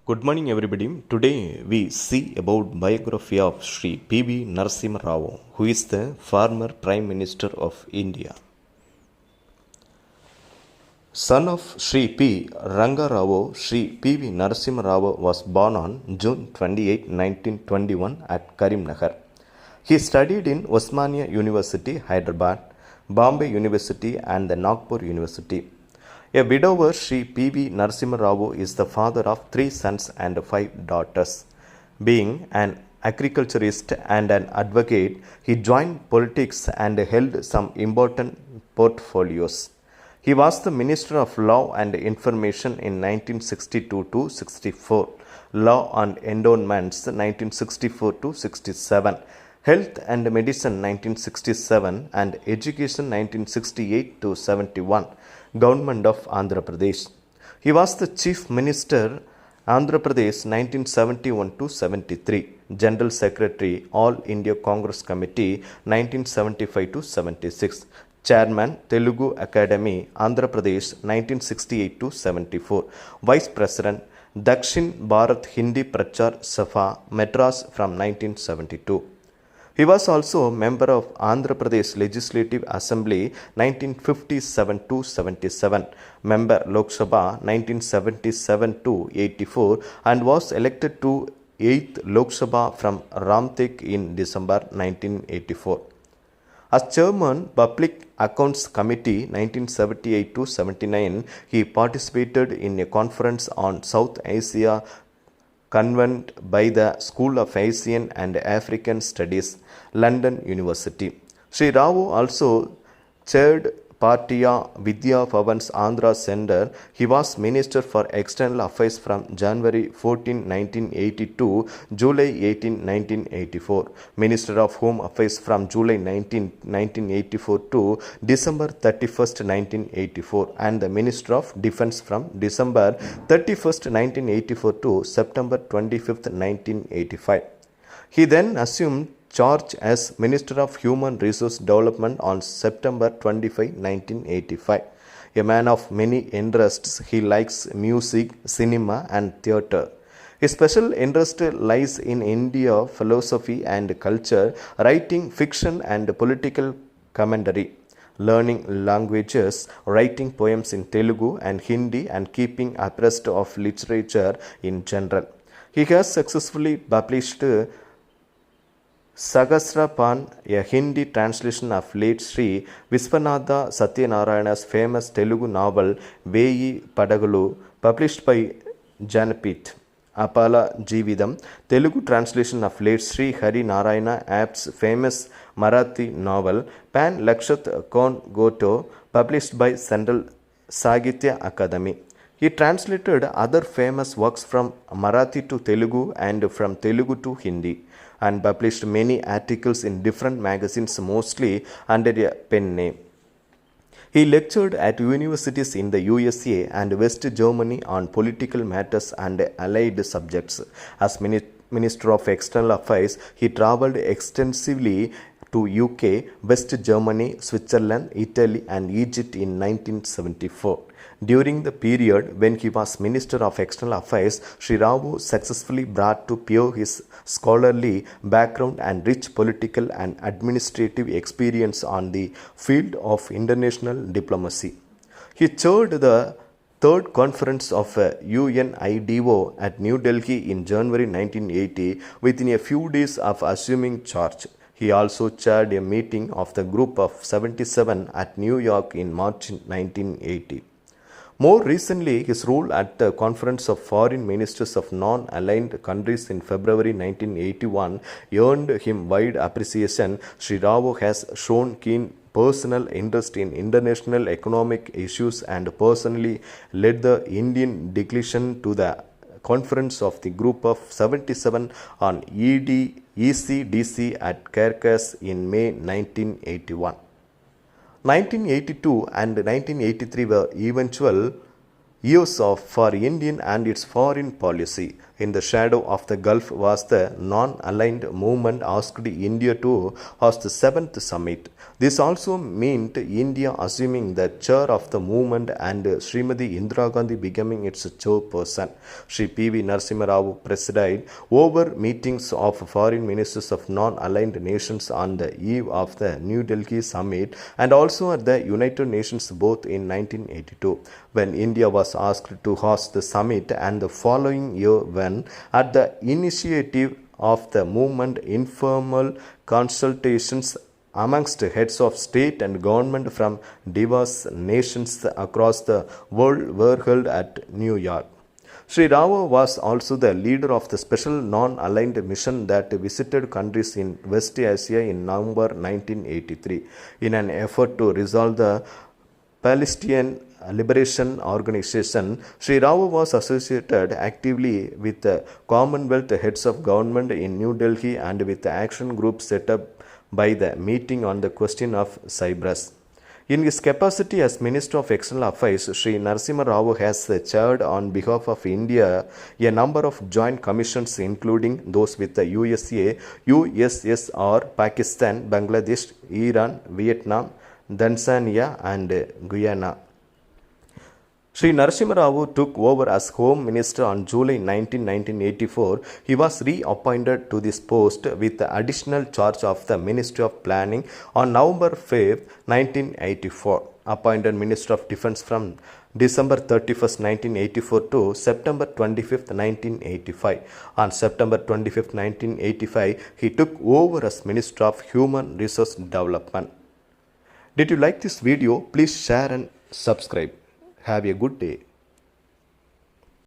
Good morning everybody. Today we see about biography of Sri P.B. Narasimha Rao, who is the former Prime Minister of India. Son of Sri P. Ranga Rao, Sri P.B. Narasimha Rao was born on June 28, 1921 at Karimnagar. He studied in Osmania University, Hyderabad, Bombay University and the Nagpur University. A widower, Sri P.B. Narasimha Rao is the father of 3 sons and 5 daughters. Being an agriculturist and an advocate, he joined politics and held some important portfolios. He was the Minister of Law and Information in 1962 to 64, Law and Endowments 1964 to 67, Health and Medicine 1967 and Education 1968 to 71, Government of Andhra Pradesh. He was the Chief Minister Andhra Pradesh 1971 to 73, General Secretary All India Congress Committee 1975 to 76, Chairman Telugu Academy Andhra Pradesh 1968 to 74, Vice President Dakshin Bharat Hindi Prachar Sabha Madras from 1972. He was also a member of Andhra Pradesh Legislative Assembly 1957 to 77, member Lok Sabha 1977 to 84 and was elected to 8th Lok Sabha from Ramtek in December 1984. As Chairman Public Accounts Committee 1978 to 79, he participated in a conference on South Asia convened by the School of Asian and African Studies, London University. Sri Rao also chaired Patiya Vidya Bhavan's Andhra Center. He was Minister for External Affairs from January 14, 1980 to July 18, 1984, Minister of Home Affairs from July 19, 1984 to December 31, 1984 and the Minister of Defense from December 31, 1984 to September 25, 1985. He then assumed charge as Minister of Human Resource Development on September 25, 1985. A man of many interests, he likes music, cinema and theatre. His special interest lies in India, philosophy and culture, writing fiction and political commentary, learning languages, writing poems in Telugu and Hindi and keeping abreast of literature in general. He has successfully published Sahasrapan, a Hindi translation of late Sri Viswanatha Satyanarayana's famous Telugu novel Veyi Padagalu, published by Janapith. Apala Jeevidam, Telugu translation of late Sri Hari Narayana Apt's famous Marathi novel Pan Lakshat Kon Goto, published by Central Sahitya Akademi. He translated other famous works from Marathi to Telugu and from Telugu to Hindi, and published many articles in different magazines, mostly under a pen name. He lectured at universities in the USA and West Germany on political matters and allied subjects. As Minister of External Affairs, he traveled extensively to UK, West Germany, Switzerland, Italy and Egypt in 1974. During the period when he was Minister of External Affairs, Sri Rao successfully brought to bear his scholarly background and rich political and administrative experience on the field of international diplomacy. He chaired the Third Conference of UNIDO at New Delhi in January 1980 within a few days of assuming charge. He also chaired a meeting of the Group of 77 at New York in March 1980. More recently, his role at the Conference of Foreign Ministers of Non-Aligned Countries in February 1981 earned him wide appreciation. Sri Rao has shown keen personal interest in international economic issues and personally led the Indian delegation to the Conference of the Group of 77 on ECDC at Caracas in May 1981. 1982 and 1983 were eventual years for India and its foreign policy. in the shadow of the Gulf was the non-aligned movement asked India to host the 7th summit. This also meant India assuming the chair of the movement and Srimati Indira Gandhi becoming its chairperson. Sri P.V. Narasimha Rao presided over meetings of foreign ministers of non-aligned nations on the eve of the New Delhi summit and also at the United Nations both in 1982 when India was asked to host the summit and the following year when at the initiative of the movement informal consultations amongst heads of state and government from diverse nations across the world were held at New York. Sri Rao was also the leader of the special non-aligned mission that visited countries in West Asia in November 1983 in an effort to resolve the Palestinian Liberation Organization. Sri Rao was associated actively with the Commonwealth heads of government in New Delhi and with the action group set up by the meeting on the question of Cyprus. In his capacity as Minister of External Affairs, Sri Narasimha Rao has chaired on behalf of India a number of joint commissions including those with the USA, USSR, Pakistan, Bangladesh, Iran, Vietnam, Tanzania and Guyana. Sri Narasimha Rao took over as Home Minister on July 19, 1984. He was reappointed to this post with the additional charge of the Ministry of Planning on November 5, 1984. Appointed Minister of Defence from December 31, 1984 to September 25, 1985. On September 25, 1985, he took over as Minister of Human Resource Development. Did you like this video? Please share and subscribe. Have a good day.